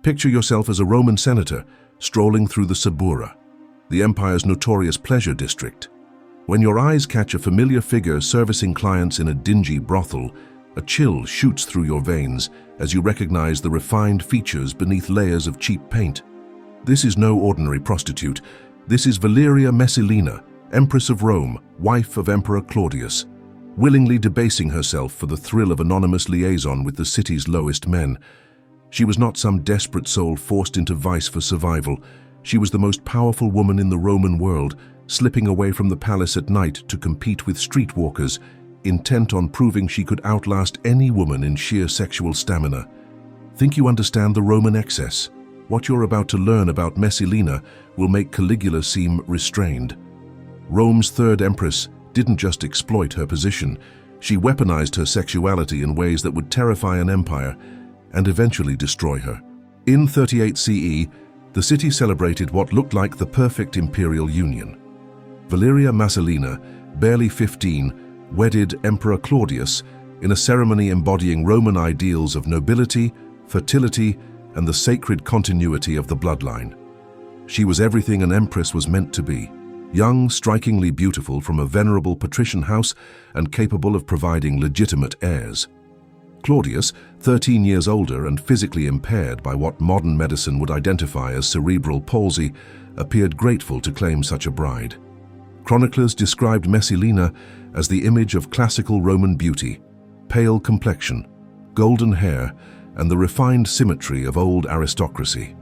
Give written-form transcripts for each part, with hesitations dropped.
Picture yourself as a Roman senator strolling through the Suburra, the empire's notorious pleasure district. When your eyes catch a familiar figure servicing clients in a dingy brothel, a chill shoots through your veins as you recognize the refined features beneath layers of cheap paint. This is no ordinary prostitute. This is Valeria Messalina, Empress of Rome, wife of Emperor Claudius, willingly debasing herself for the thrill of anonymous liaison with the city's lowest men. She was not some desperate soul forced into vice for survival. She was the most powerful woman in the Roman world, slipping away from the palace at night to compete with streetwalkers, intent on proving she could outlast any woman in sheer sexual stamina. Think you understand the Roman excess? What you're about to learn about Messalina will make Caligula seem restrained. Rome's third empress didn't just exploit her position, she weaponized her sexuality in ways that would terrify an empire and eventually destroy her. In 38 CE, the city celebrated what looked like the perfect imperial union. Valeria Messalina, barely 15, wedded Emperor Claudius in a ceremony embodying Roman ideals of nobility, fertility, and the sacred continuity of the bloodline. She was everything an empress was meant to be, young, strikingly beautiful from a venerable patrician house and capable of providing legitimate heirs. Claudius, 13 years older and physically impaired by what modern medicine would identify as cerebral palsy, appeared grateful to claim such a bride. Chroniclers described Messalina as the image of classical Roman beauty, pale complexion, golden hair, and the refined symmetry of old aristocracy.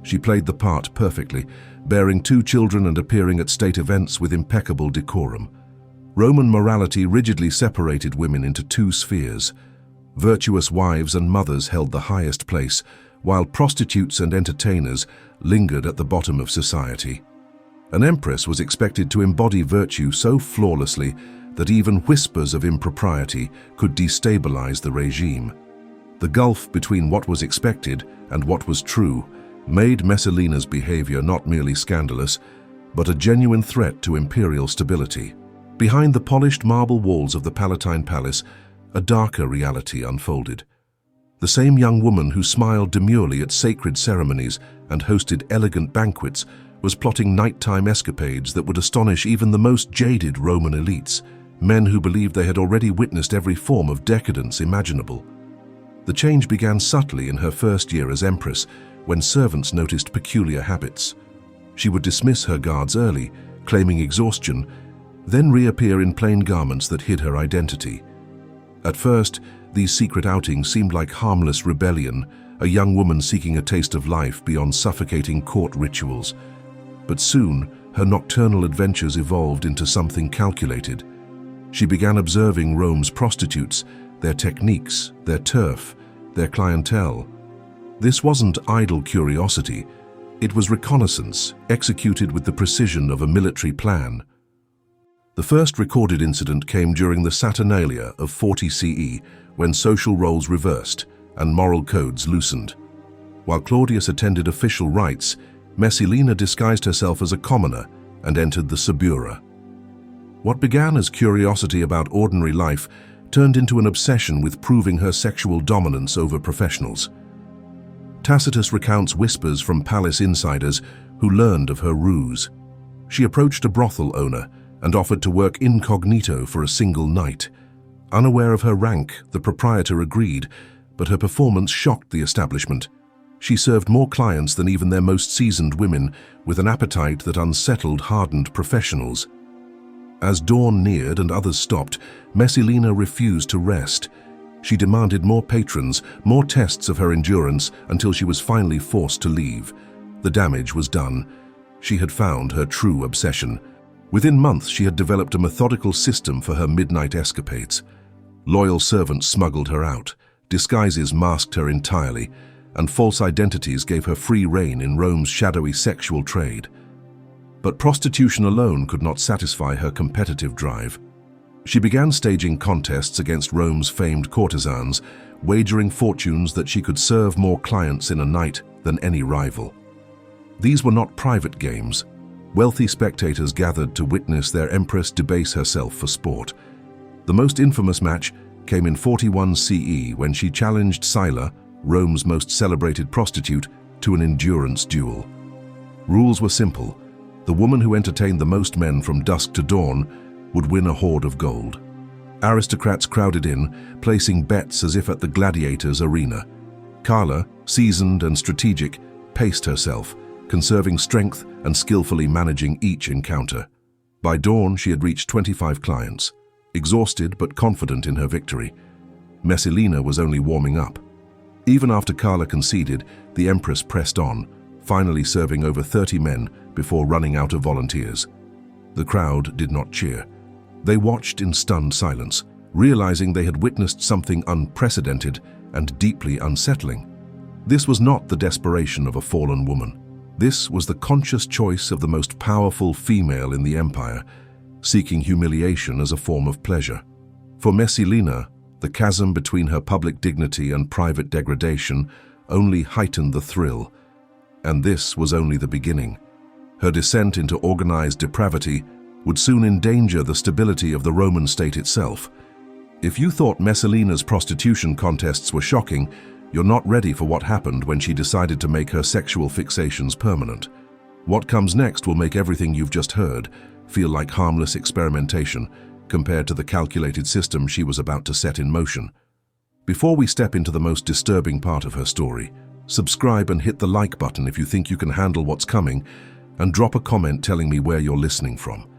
She played the part perfectly, bearing 2 children and appearing at state events with impeccable decorum. Roman morality rigidly separated women into 2 spheres. Virtuous wives and mothers held the highest place, while prostitutes and entertainers lingered at the bottom of society. An empress was expected to embody virtue so flawlessly that even whispers of impropriety could destabilize the regime. The gulf between what was expected and what was true made Messalina's behavior not merely scandalous, but a genuine threat to imperial stability. Behind the polished marble walls of the Palatine Palace, a darker reality unfolded. The same young woman who smiled demurely at sacred ceremonies and hosted elegant banquets was plotting nighttime escapades that would astonish even the most jaded Roman elites, men who believed they had already witnessed every form of decadence imaginable. The change began subtly in her first year as empress, when servants noticed peculiar habits. She would dismiss her guards early, claiming exhaustion, then reappear in plain garments that hid her identity. At first, these secret outings seemed like harmless rebellion, a young woman seeking a taste of life beyond suffocating court rituals. But soon, her nocturnal adventures evolved into something calculated. She began observing Rome's prostitutes, their techniques, their turf, their clientele. This wasn't idle curiosity. It was reconnaissance, executed with the precision of a military plan. The first recorded incident came during the Saturnalia of 40 CE, when social roles reversed and moral codes loosened. While Claudius attended official rites, Messalina disguised herself as a commoner and entered the Suburra. What began as curiosity about ordinary life turned into an obsession with proving her sexual dominance over professionals. Tacitus recounts whispers from palace insiders who learned of her ruse. She approached a brothel owner and offered to work incognito for a single night. Unaware of her rank, the proprietor agreed, but her performance shocked the establishment. She served more clients than even their most seasoned women, with an appetite that unsettled hardened professionals. As dawn neared and others stopped, Messalina refused to rest. She demanded more patrons, more tests of her endurance, until she was finally forced to leave. The damage was done. She had found her true obsession. Within months, she had developed a methodical system for her midnight escapades. Loyal servants smuggled her out, disguises masked her entirely, and false identities gave her free rein in Rome's shadowy sexual trade. But prostitution alone could not satisfy her competitive drive. She began staging contests against Rome's famed courtesans, wagering fortunes that she could serve more clients in a night than any rival. These were not private games. Wealthy spectators gathered to witness their empress debase herself for sport. The most infamous match came in 41 CE when she challenged Scylla, Rome's most celebrated prostitute, to an endurance duel. Rules were simple. The woman who entertained the most men from dusk to dawn would win a hoard of gold. Aristocrats crowded in, placing bets as if at the gladiators' arena. Carla, seasoned and strategic, paced herself, conserving strength and skillfully managing each encounter. By dawn, she had reached 25 clients, exhausted but confident in her victory. Messalina was only warming up. Even after Carla conceded, the Empress pressed on, finally serving over 30 men before running out of volunteers. The crowd did not cheer. They watched in stunned silence, realizing they had witnessed something unprecedented and deeply unsettling. This was not the desperation of a fallen woman. This was the conscious choice of the most powerful female in the empire, seeking humiliation as a form of pleasure. For Messalina, the chasm between her public dignity and private degradation only heightened the thrill, and this was only the beginning. Her descent into organized depravity would soon endanger the stability of the Roman state itself. If you thought Messalina's prostitution contests were shocking, you're not ready for what happened when she decided to make her sexual fixations permanent. What comes next will make everything you've just heard feel like harmless experimentation compared to the calculated system she was about to set in motion. Before we step into the most disturbing part of her story, subscribe and hit the like button if you think you can handle what's coming, and drop a comment telling me where you're listening from.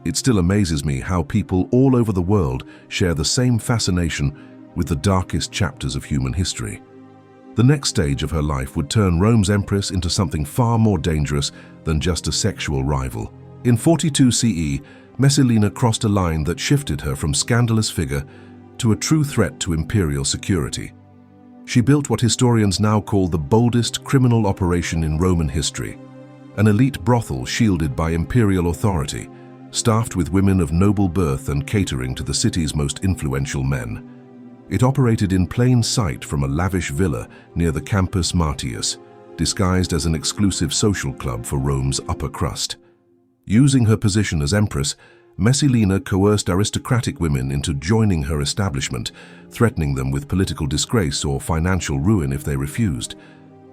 It still amazes me how people all over the world share the same fascination with the darkest chapters of human history. The next stage of her life would turn Rome's empress into something far more dangerous than just a sexual rival. In 42 CE, Messalina crossed a line that shifted her from scandalous figure to a true threat to imperial security. She built what historians now call the boldest criminal operation in Roman history, an elite brothel shielded by imperial authority, staffed with women of noble birth and catering to the city's most influential men. It operated in plain sight from a lavish villa near the Campus Martius, disguised as an exclusive social club for Rome's upper crust. Using her position as empress, Messalina coerced aristocratic women into joining her establishment, threatening them with political disgrace or financial ruin if they refused.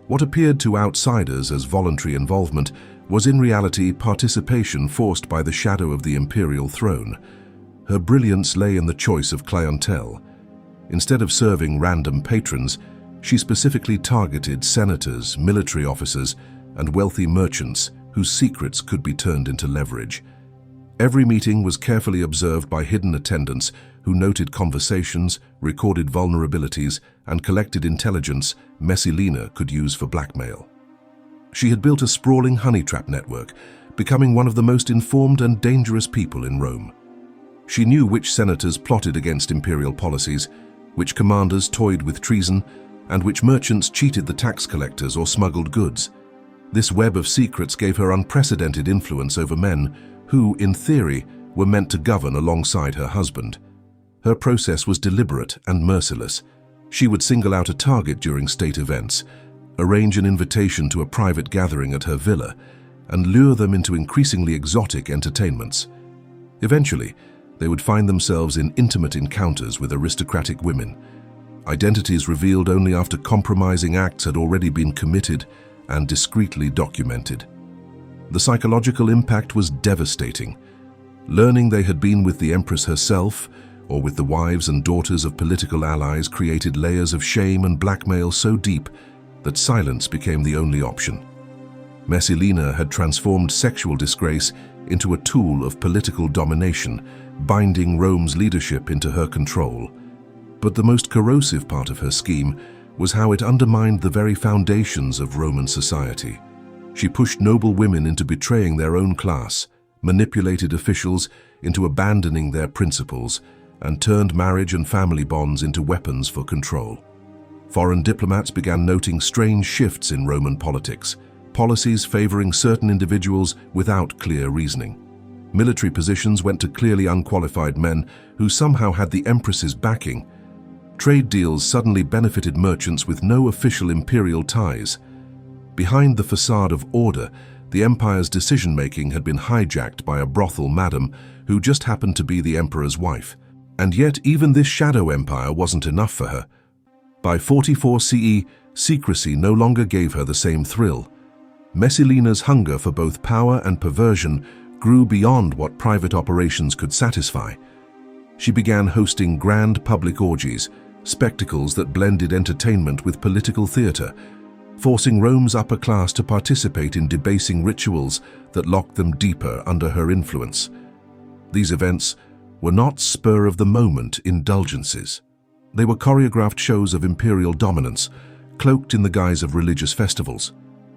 What appeared to outsiders as voluntary involvement was in reality participation forced by the shadow of the imperial throne. Her brilliance lay in the choice of clientele. Instead of serving random patrons, she specifically targeted senators, military officers, and wealthy merchants whose secrets could be turned into leverage. Every meeting was carefully observed by hidden attendants who noted conversations, recorded vulnerabilities, and collected intelligence Messalina could use for blackmail. She had built a sprawling honey trap network, becoming one of the most informed and dangerous people in Rome. She knew which senators plotted against imperial policies, which commanders toyed with treason, and which merchants cheated the tax collectors or smuggled goods. This web of secrets gave her unprecedented influence over men who, in theory, were meant to govern alongside her husband. Her process was deliberate and merciless. She would single out a target during state events, arrange an invitation to a private gathering at her villa, and lure them into increasingly exotic entertainments. Eventually, they would find themselves in intimate encounters with aristocratic women, identities revealed only after compromising acts had already been committed and discreetly documented. The psychological impact was devastating. Learning they had been with the Empress herself, or with the wives and daughters of political allies, created layers of shame and blackmail so deep that silence became the only option. Messalina had transformed sexual disgrace into a tool of political domination, binding Rome's leadership into her control. But the most corrosive part of her scheme was how it undermined the very foundations of Roman society. She pushed noble women into betraying their own class, manipulated officials into abandoning their principles, and turned marriage and family bonds into weapons for control. Foreign diplomats began noting strange shifts in Roman politics, policies favoring certain individuals without clear reasoning. Military positions went to clearly unqualified men who somehow had the empress's backing. Trade deals suddenly benefited merchants with no official imperial ties. Behind the facade of order, the empire's decision-making had been hijacked by a brothel madam who just happened to be the emperor's wife. And yet even this shadow empire wasn't enough for her. By 44 CE, secrecy no longer gave her the same thrill. Messalina's hunger for both power and perversion grew beyond what private operations could satisfy. She began hosting grand public orgies, spectacles that blended entertainment with political theater, forcing Rome's upper class to participate in debasing rituals that locked them deeper under her influence. These events were not spur-of-the-moment indulgences. They were choreographed shows of imperial dominance, cloaked in the guise of religious festivals.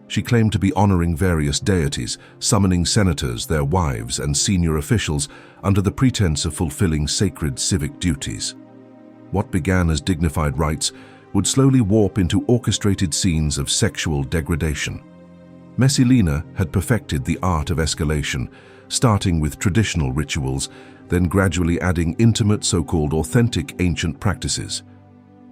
She claimed to be honoring various deities, summoning senators, their wives, and senior officials under the pretense of fulfilling sacred civic duties. What began as dignified rites would slowly warp into orchestrated scenes of sexual degradation. Messalina had perfected the art of escalation, starting with traditional rituals, then gradually adding intimate, so-called authentic ancient practices.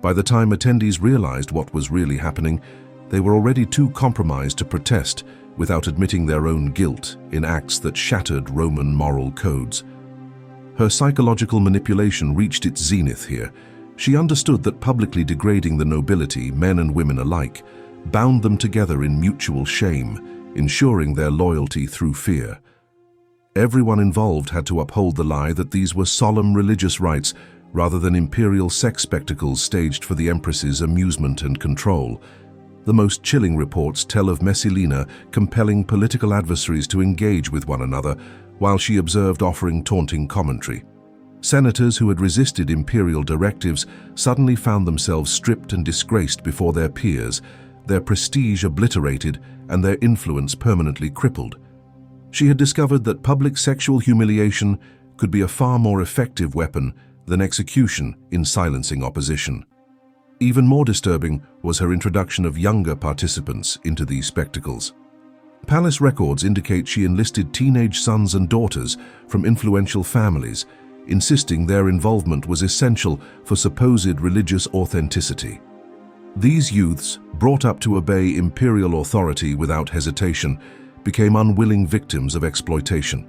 By the time attendees realized what was really happening, they were already too compromised to protest without admitting their own guilt in acts that shattered Roman moral codes. Her psychological manipulation reached its zenith here. She understood that publicly degrading the nobility, men and women alike, bound them together in mutual shame, ensuring their loyalty through fear. Everyone involved had to uphold the lie that these were solemn religious rites rather than imperial sex spectacles staged for the empress's amusement and control. The most chilling reports tell of Messalina compelling political adversaries to engage with one another while she observed offering taunting commentary. Senators who had resisted imperial directives suddenly found themselves stripped and disgraced before their peers, their prestige obliterated and their influence permanently crippled. She had discovered that public sexual humiliation could be a far more effective weapon than execution in silencing opposition. Even more disturbing was her introduction of younger participants into these spectacles. Palace records indicate she enlisted teenage sons and daughters from influential families, insisting their involvement was essential for supposed religious authenticity. These youths, brought up to obey imperial authority without hesitation, became unwilling victims of exploitation.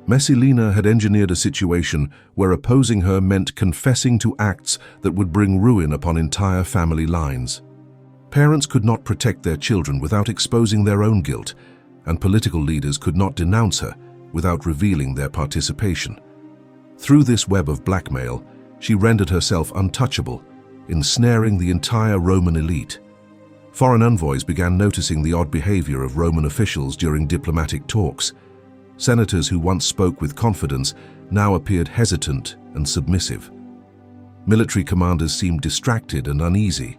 Messalina had engineered a situation where opposing her meant confessing to acts that would bring ruin upon entire family lines. Parents could not protect their children without exposing their own guilt, and political leaders could not denounce her without revealing their participation. Through this web of blackmail, she rendered herself untouchable, ensnaring the entire Roman elite. Foreign envoys began noticing the odd behavior of Roman officials during diplomatic talks. Senators who once spoke with confidence now appeared hesitant and submissive. Military commanders seemed distracted and uneasy.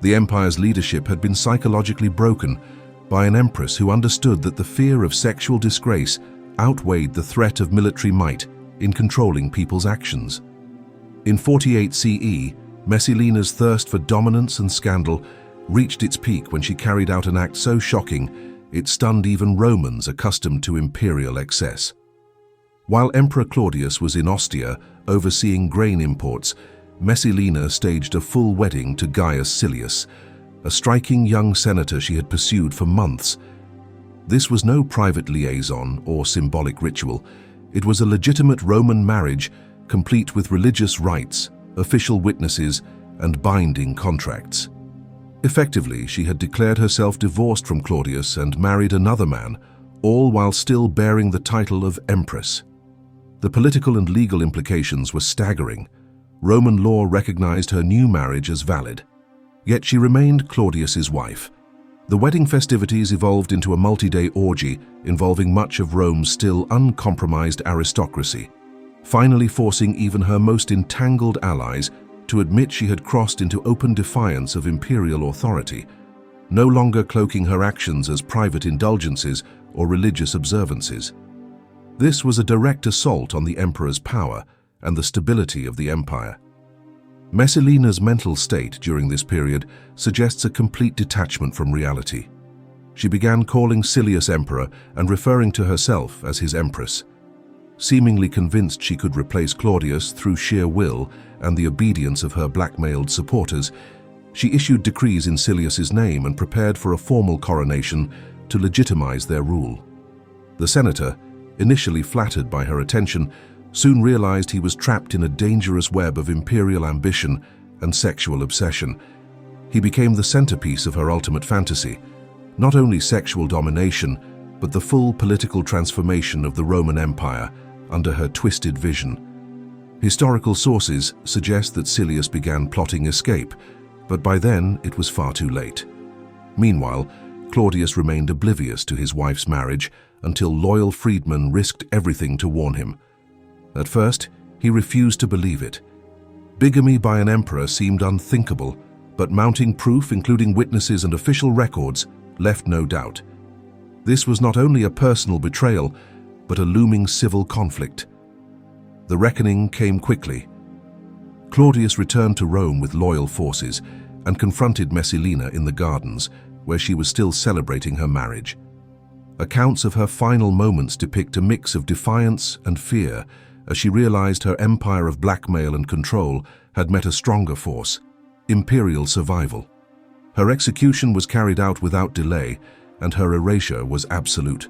The empire's leadership had been psychologically broken by an empress who understood that the fear of sexual disgrace outweighed the threat of military might in controlling people's actions. In 48 CE, Messalina's thirst for dominance and scandal reached its peak when she carried out an act so shocking it stunned even Romans accustomed to imperial excess. While Emperor Claudius was in Ostia overseeing grain imports, Messalina staged a full wedding to Gaius Silius, a striking young senator she had pursued for months. This was no private liaison or symbolic ritual. It was a legitimate Roman marriage, complete with religious rites, official witnesses, and binding contracts. Effectively, she had declared herself divorced from Claudius and married another man, all while still bearing the title of Empress. The political and legal implications were staggering. Roman law recognized her new marriage as valid. Yet she remained Claudius's wife. The wedding festivities evolved into a multi-day orgy involving much of Rome's still uncompromised aristocracy, finally forcing even her most entangled allies to admit she had crossed into open defiance of imperial authority, no longer cloaking her actions as private indulgences or religious observances. This was a direct assault on the emperor's power and the stability of the empire. Messalina's mental state during this period suggests a complete detachment from reality. She began calling Silius emperor and referring to herself as his empress. Seemingly convinced she could replace Claudius through sheer will and the obedience of her blackmailed supporters, she issued decrees in Silius's name and prepared for a formal coronation to legitimize their rule. The senator, initially flattered by her attention, soon realized he was trapped in a dangerous web of imperial ambition and sexual obsession. He became the centerpiece of her ultimate fantasy, not only sexual domination, but the full political transformation of the Roman Empire under her twisted vision. Historical sources suggest that Silius began plotting escape, but by then it was far too late. Meanwhile, Claudius remained oblivious to his wife's marriage until loyal freedmen risked everything to warn him. At first, he refused to believe it. Bigamy by an emperor seemed unthinkable, but mounting proof, including witnesses and official records, left no doubt. This was not only a personal betrayal, but a looming civil conflict. The reckoning came quickly. Claudius returned to Rome with loyal forces and confronted Messalina in the gardens, where she was still celebrating her marriage. Accounts of her final moments depict a mix of defiance and fear as she realized her empire of blackmail and control had met a stronger force: imperial survival. Her execution was carried out without delay, and her erasure was absolute.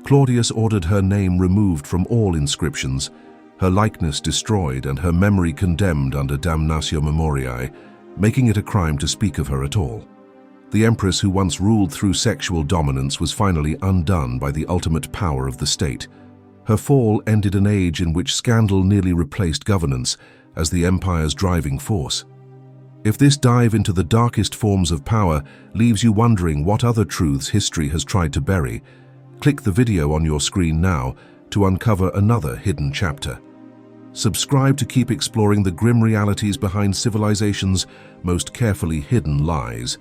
Claudius ordered her name removed from all inscriptions, her likeness destroyed and her memory condemned under damnatio memoriae, making it a crime to speak of her at all. The empress who once ruled through sexual dominance was finally undone by the ultimate power of the state. Her fall ended an age in which scandal nearly replaced governance as the empire's driving force. If this dive into the darkest forms of power leaves you wondering what other truths history has tried to bury, click the video on your screen now to uncover another hidden chapter. Subscribe to keep exploring the grim realities behind civilization's most carefully hidden lies.